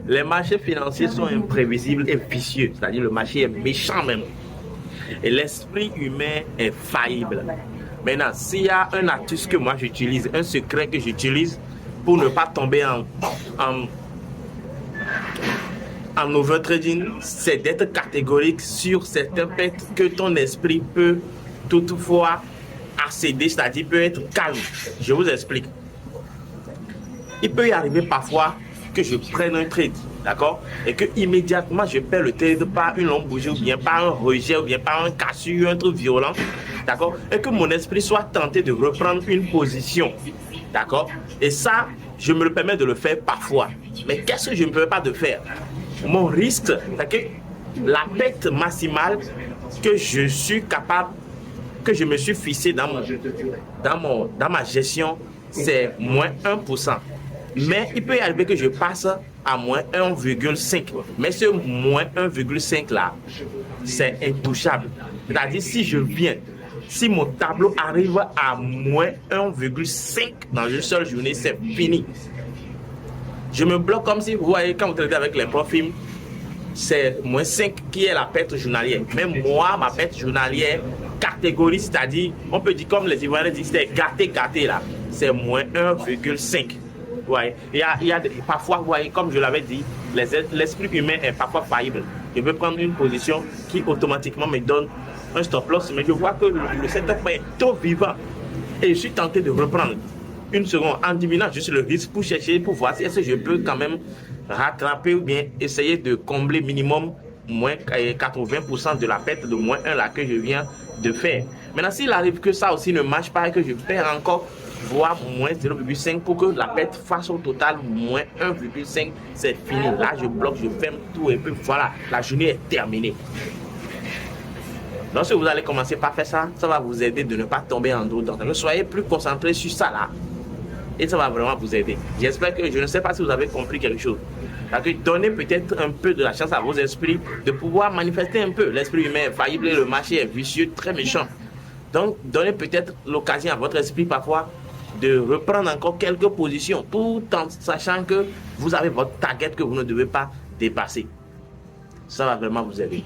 Les marchés financiers sont imprévisibles et vicieux, c'est-à-dire le marché est méchant même. Et l'esprit humain est faillible. Maintenant, s'il y a un astuce que moi j'utilise, un secret que j'utilise pour ne pas tomber en overtrading, c'est d'être catégorique sur certains faits que ton esprit peut toutefois accéder, c'est-à-dire peut être calme. Je vous explique. Il peut y arriver parfois que je prenne un trade, d'accord, et que immédiatement je perds le trade par une longue bougie ou bien par un rejet ou bien par un cassure, un truc violent, d'accord, et que mon esprit soit tenté de reprendre une position, d'accord, et ça, je me le permets de le faire parfois. Mais qu'est-ce que je ne peux pas de faire? Mon risque, c'est que la perte maximale que je suis capable, que je me suis fixé dans ma gestion, c'est moins 1%. Mais il peut y arriver que je passe à moins 1,5. Mais ce moins 1,5 là, c'est intouchable. C'est-à-dire si mon tableau arrive à moins 1,5 dans une seule journée, c'est fini. Je me bloque comme si, vous voyez, quand vous traitez avec les profils, c'est moins 5 qui est la perte journalière. Même moi, ma perte journalière, catégorie, c'est-à-dire, on peut dire comme les Ivoiriens disent, c'est gâté là, c'est moins 1,5. Ouais. Il y a parfois, vous voyez, comme je l'avais dit, l'esprit humain est parfois faillible. Je peux prendre une position qui automatiquement me donne un stop loss, mais je vois que le setup est trop vivant. Et je suis tenté de reprendre une seconde en diminuant juste le risque pour chercher, pour voir si est-ce que je peux quand même rattraper ou bien essayer de combler minimum moins 80% de la perte de moins 1 là que je viens de faire. Maintenant, s'il arrive que ça aussi ne marche pas et que je perds encore, voire moins 0,5 pour que la perte fasse au total moins 1,5, c'est fini. Là, je bloque, je ferme tout et puis voilà, la journée est terminée. Lorsque vous allez commencer par faire ça, ça va vous aider de ne pas tomber en dos. Donc, soyez plus concentré sur ça là. Et ça va vraiment vous aider. J'espère que, je ne sais pas si vous avez compris quelque chose. Donnez peut-être un peu de la chance à vos esprits de pouvoir manifester un peu. L'esprit humain est faillible et le marché est vicieux, très méchant. Donc, donnez peut-être l'occasion à votre esprit parfois de reprendre encore quelques positions tout en sachant que vous avez votre target que vous ne devez pas dépasser. Ça va vraiment vous aider.